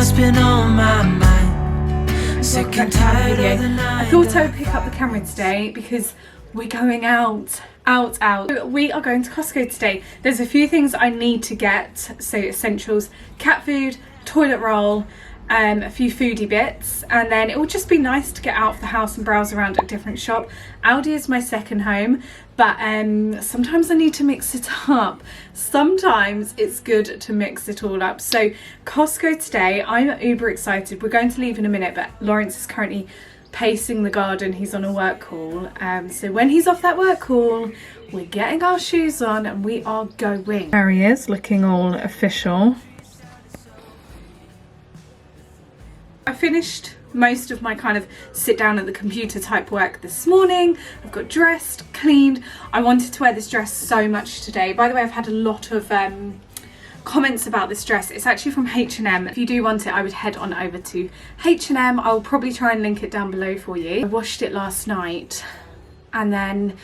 what's been on my mind. Sick and tired of the night. I thought I would pick up the camera today because we're going out. We are going to Costco today. There's a few things I need to get, so essentials, cat food, toilet roll, a few foodie bits, and then it will just be nice to get out of the house and browse around a different shop. Aldi is my second home, but sometimes I need to mix it up. Sometimes it's good to mix it all up. So Costco today, I'm uber excited. We're going to leave in a minute, but Lawrence is currently pacing the garden. He's on a work call, so when he's off that work call, we're getting our shoes on and we are going. There he is, looking all official. I finished most of my kind of sit down at the computer type work this morning. I've got dressed, cleaned. I wanted to wear this dress so much today. By the way, I've had a lot of comments about this dress. It's actually from H&M. If you do want it, I would head on over to H&M. I'll probably try and link it down below for you. I washed it last night and then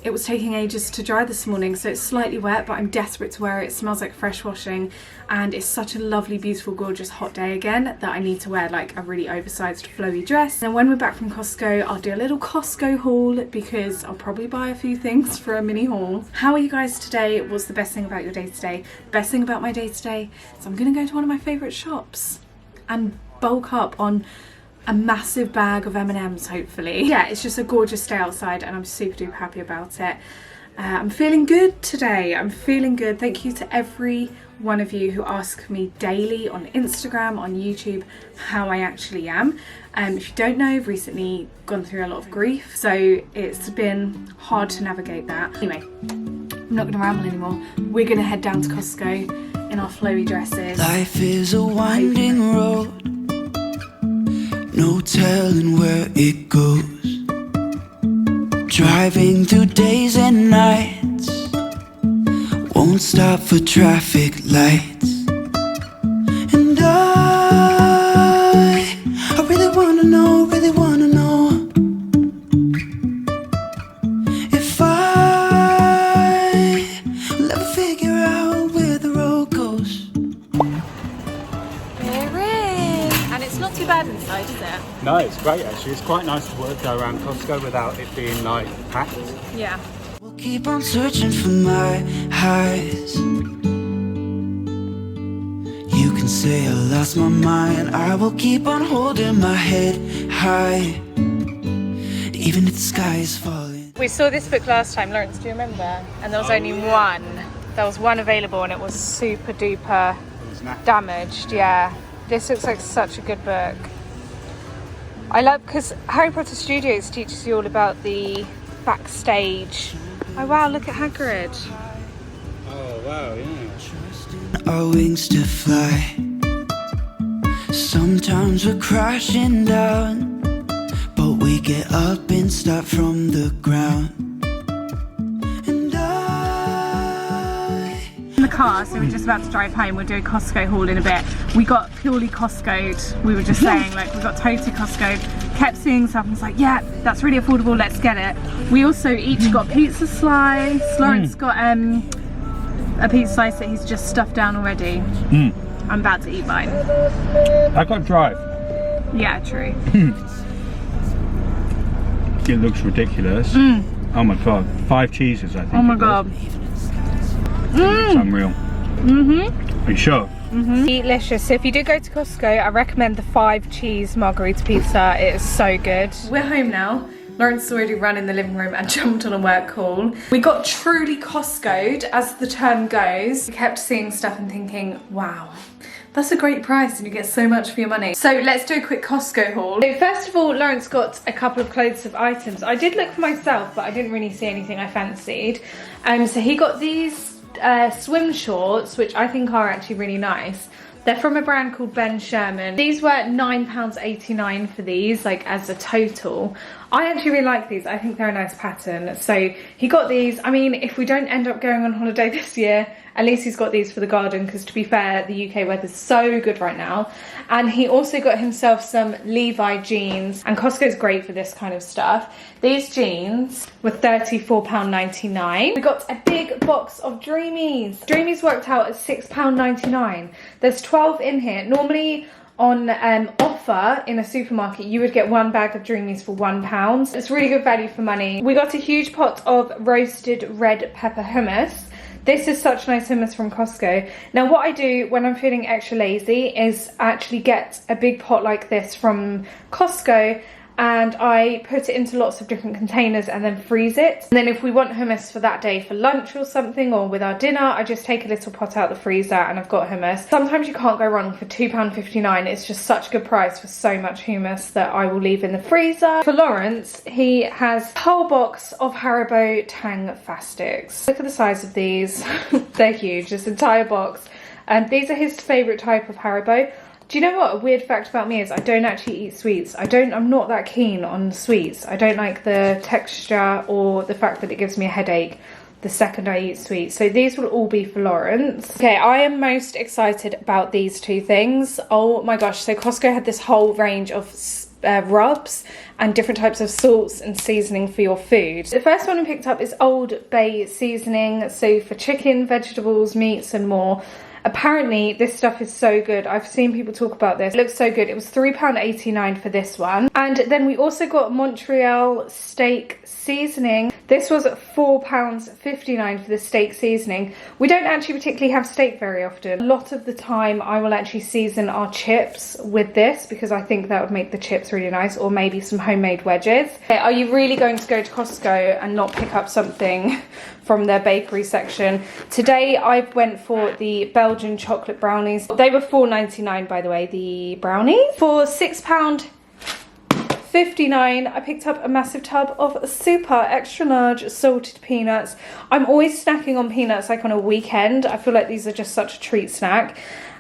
it was taking ages to dry this morning, so it's slightly wet, but I'm desperate to wear it. It smells like fresh washing and it's such a lovely, beautiful, gorgeous hot day again that I need to wear like a really oversized flowy dress. And when we're back from Costco, I'll do a little Costco haul because I'll probably buy a few things for a mini haul. How are you guys today? What's the best thing about your day today? The best thing about my day today is I'm gonna go to one of my favorite shops and bulk up on a massive bag of M&Ms, hopefully. Yeah, it's just a gorgeous day outside and I'm super duper happy about it. I'm feeling good today. I'm feeling good. Thank you to every one of you who ask me daily on Instagram, on YouTube, how I actually am. If you don't know, I've recently gone through a lot of grief, so it's been hard to navigate that. Anyway, I'm not gonna ramble anymore. We're gonna head down to Costco in our flowy dresses. Life is a winding road, no telling where it goes. Driving through days and nights, won't stop for traffic lights. And I really wanna know, if I'll ever figure out where the road goes. We're in! And it's not too bad inside, is it? No, it's great actually. It's quite nice to go around Costco without it being like packed. Yeah. We'll keep on searching for my highs. You can say I lost my mind. I will keep on holding my head high, even if the sky is falling. We saw this book last time, Lawrence, do you remember? And there was only one. There was one available and it was super duper damaged, yeah. This looks like such a good book. I love, because Harry Potter Studios teaches you all about the backstage. Oh wow, look at Hagrid. Oh wow, yeah. Our wings to fly. Sometimes we're crashing down, but we get up and start from the ground. And In the car, so we're just about to drive home. We'll do a Costco haul in a bit. We got purely Costco'd. We were just saying, like, we got totally Costco'd. Kept seeing stuff and was like, yeah, that's really affordable, let's get it. We also each got pizza slice. Lawrence got a pizza slice that he's just stuffed down already. I'm about to eat mine. I got drive. Yeah, true. It looks ridiculous. Oh my god, 5 cheeses I think. Oh my god. It's unreal. Are you sure? Delicious. So if you do go to Costco, I recommend the 5 cheese margarita pizza. It is so good. We're home now. Lawrence has already run in the living room and jumped on a work call. We got truly Costco'd, as the term goes. We kept seeing stuff and thinking, wow, that's a great price and you get so much for your money. So let's do a quick Costco haul. So first of all, Lawrence got a couple of clothes of items. I did look for myself, but I didn't really see anything I fancied. So he got these swim shorts, which I think are actually really nice. They're from a brand called Ben Sherman. These were £9.89 for these, like as a total. I actually really like these. I think they're a nice pattern. So he got these. I mean, if we don't end up going on holiday this year, at least he's got these for the garden, because to be fair, the UK weather's so good right now. And he also got himself some Levi jeans, and Costco's great for this kind of stuff. These jeans were £34.99. We got a big box of Dreamies. Dreamies worked out at £6.99. There's 12 in here. Normally on offer in a supermarket, you would get 1 bag of Dreamies for £1. It's really good value for money. We got a huge pot of roasted red pepper hummus. This is such nice hummus from Costco. Now what I do when I'm feeling extra lazy is actually get a big pot like this from Costco, and I put it into lots of different containers and then freeze it. And then if we want hummus for that day for lunch or something, or with our dinner, I just take a little pot out the freezer and I've got hummus. Sometimes you can't go wrong for £2.59. It's just such a good price for so much hummus that I will leave in the freezer. For Lawrence, he has a whole box of Haribo Tang Fastics. Look at the size of these. They're huge, this entire box. And these are his favourite type of Haribo. Do you know what a weird fact about me is? I don't actually eat sweets. I'm not that keen on sweets. I don't like the texture or the fact that it gives me a headache the second I eat sweets. So these will all be for Lawrence. Okay, I am most excited about these two things. Oh my gosh, so Costco had this whole range of rubs and different types of salts and seasoning for your food. The first one I picked up is Old Bay seasoning, so for chicken, vegetables, meats and more. Apparently this stuff is so good. I've seen people talk about this. It looks so good. It was £3.89 for this one. And then we also got Montreal steak seasoning. This was £4.59 for the steak seasoning. We don't actually particularly have steak very often. A lot of the time I will actually season our chips with this because I think that would make the chips really nice, or maybe some homemade wedges. Okay, are you really going to go to Costco and not pick up something from their bakery section? Today I went for the Belgian chocolate brownies. They were £4.99 by the way, the brownies. For £6.59 I picked up a massive tub of super extra large salted peanuts. I'm always snacking on peanuts like on a weekend. I feel like these are just such a treat snack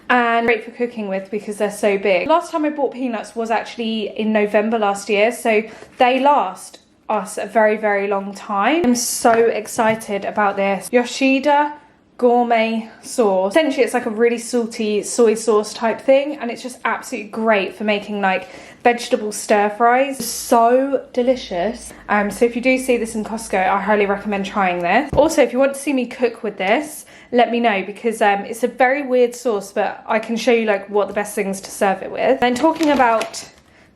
and great for cooking with because they're so big. Last time I bought peanuts was actually in November last year, so they last us a very, very long time. I'm so excited about this Yoshida gourmet sauce. Essentially it's like a really salty soy sauce type thing, and it's just absolutely great for making like vegetable stir fries. So delicious. So if you do see this in Costco, I highly recommend trying this. Also, if you want to see me cook with this, let me know, because it's a very weird sauce, but I can show you like what the best things to serve it with. And talking about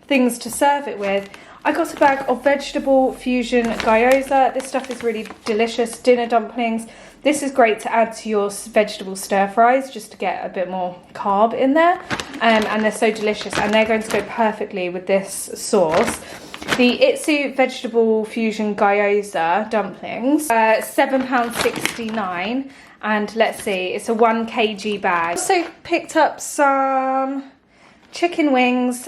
things to serve it with, I got a bag of vegetable fusion gyoza. This stuff is really delicious. Dinner dumplings. This is great to add to your vegetable stir fries just to get a bit more carb in there. And they're so delicious, and they're going to go perfectly with this sauce. The Itsu vegetable fusion gyoza dumplings, £7.69. And let's see, it's a 1 kg bag. Also picked up some chicken wings.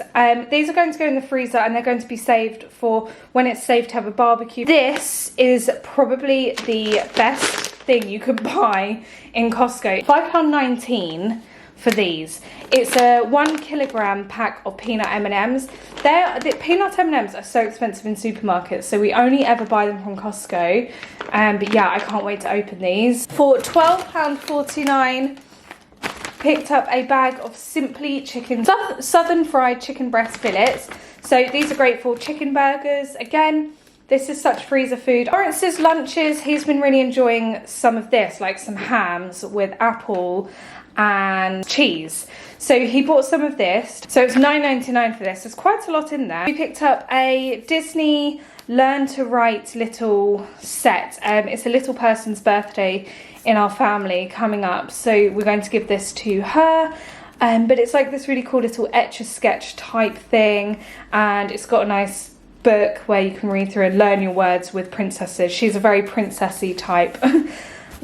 These are going to go in the freezer and they're going to be saved for when it's safe to have a barbecue. This is probably the best thing you could buy in Costco. £5.19 for these. It's a 1 kilogram pack of peanut M&Ms. The peanut M&Ms are so expensive in supermarkets, so we only ever buy them from Costco. But yeah, I can't wait to open these. For £12.49, picked up a bag of Simply Chicken Southern Fried Chicken Breast Fillets. So these are great for chicken burgers. Again, this is such freezer food. Lawrence's lunches, he's been really enjoying some of this, like some hams with apple and cheese. So he bought some of this. So it's £9.99 for this. There's quite a lot in there. We picked up a Disney Learn to Write little set. It's a little person's birthday in our family coming up, so we're going to give this to her. But it's like this really cool little etch-a-sketch type thing, and it's got a nice book where you can read through and learn your words with princesses. She's a very princessy type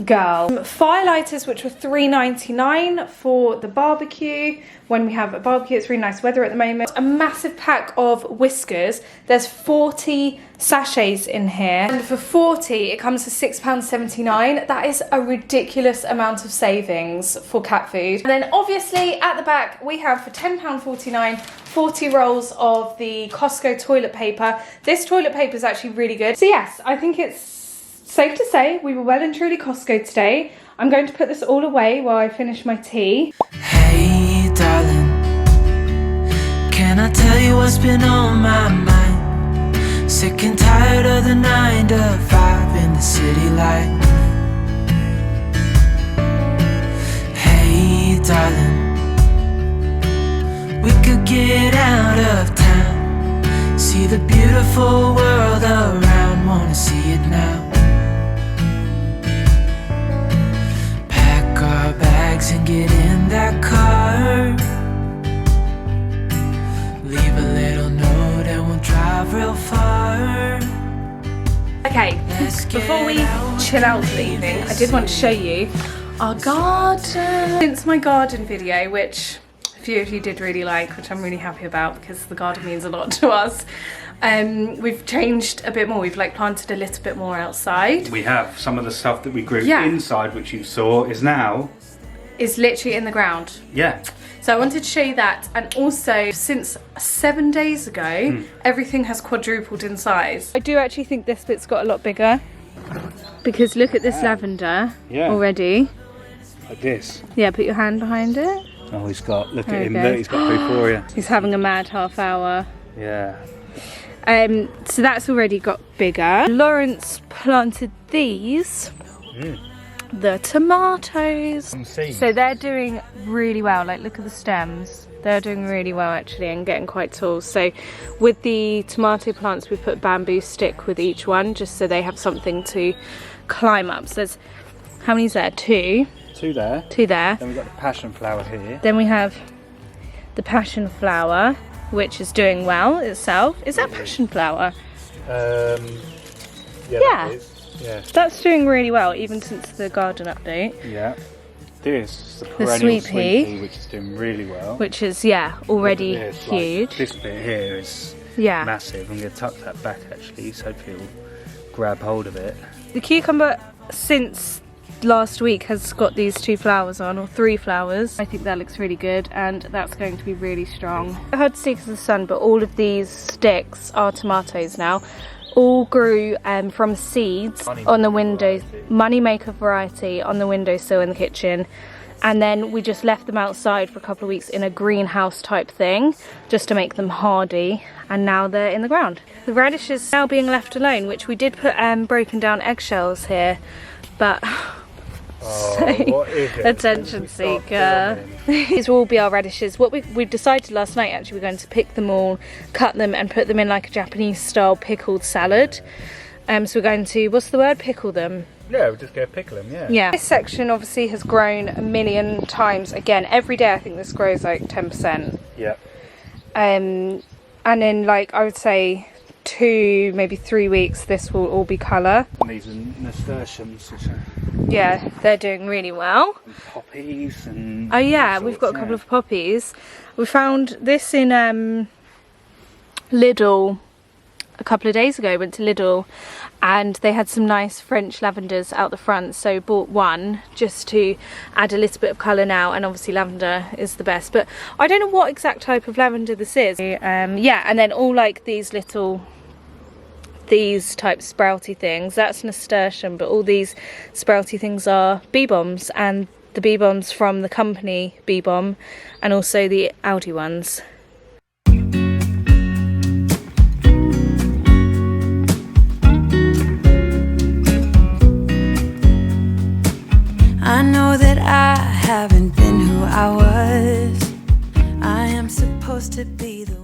girl. Firelighters, which were £3.99 for the barbecue. When we have a barbecue, it's really nice weather at the moment. A massive pack of whiskers. There's 40 sachets in here, and for 40 it comes to £6.79. That is a ridiculous amount of savings for cat food. And then obviously at the back we have for £10.49 40 rolls of the Costco toilet paper. This toilet paper is actually really good. So yes, I think it's safe to say we were well and truly Costco today. I'm going to put this all away while I finish my tea. Hey darling, can I tell you what's been on my mind? Sick and tired of the 9 to 5 in the city life. Hey darling, we could See the beautiful world around, wanna see it now. Pack our bags and get in that car. Leave a little note and we'll drive real far. Okay, before we chill out for the evening, I did want to show you our garden. Since my garden video, which a few of you did really like, which I'm really happy about because the garden means a lot to us, we've changed a bit more. We've like planted a little bit more outside. We have some of the stuff that we grew Yeah. inside, which you saw, is now... It's literally in the ground. Yeah. So I wanted to show you that, and also since 7 days ago, everything has quadrupled in size. I do actually think this bit's got a lot bigger, because look at this lavender already. Like this. Yeah, put your hand behind it. Oh, he's got, look There at him, we look, go. he's got Euphoria. He's having a mad half hour. Yeah. So that's already got bigger. Lawrence planted these. The tomatoes. So they're doing really well. Like, look at the stems. They're doing really well actually and getting quite tall. So with the tomato plants, we put a bamboo stick with each one just so they have something to climb up. So there's, how many is there? Two. Two there. Two there. Then we've got the passion flower here. Then we have the passion flower, which is doing well itself. Is that passion flower? Yeah. Yeah. That is. Yeah. That's doing really well, even since the garden update. Yeah. This is the The perennial sweet pea, which is doing really well. which is, yeah, already Look at this, huge. Like, this bit here is Yeah. massive. I'm going to tuck that back actually, so hopefully it'll grab hold of it. The cucumber, since last week, has got these 2 flowers on, or 3 flowers. I think that looks really good, and that's going to be really strong. Hard to see because of the sun, but all of these sticks are tomatoes now. All grew from seeds on the window, moneymaker variety on the windowsill in the kitchen, and then we just left them outside for a couple of weeks in a greenhouse type thing just to make them hardy, and now they're in the ground. The radish is now being left alone, which we did put broken down eggshells here, but What is it? attention seeker. These will all be our radishes. What we decided last night, actually, we're going to pick them all, cut them and put them in like a Japanese style pickled salad. So we're going to, what's the word, pickle them? Yeah, we'll just go pickle them, yeah. Yeah. This section obviously has grown a million times. Again, every day I think this grows like 10%. Yeah. And in like, I would say 2, maybe 3 weeks, this will all be colour. And these are nasturtiums, which are Yeah, they're doing really well. and poppies and... Oh yeah, all we've sorts, got a couple of poppies. We found this in Lidl a couple of days ago. Went to Lidl and they had some nice French lavenders out the front, so bought one just to add a little bit of colour now, and obviously lavender is the best, but I don't know what exact type of lavender this is. Yeah, and then all like these little, these type sprouty things, that's nasturtium, but all these sprouty things are bee bombs, and the bee bombs from the company Bee Bomb, and also the Aldi ones. I know that I haven't been who I was. I am supposed to be the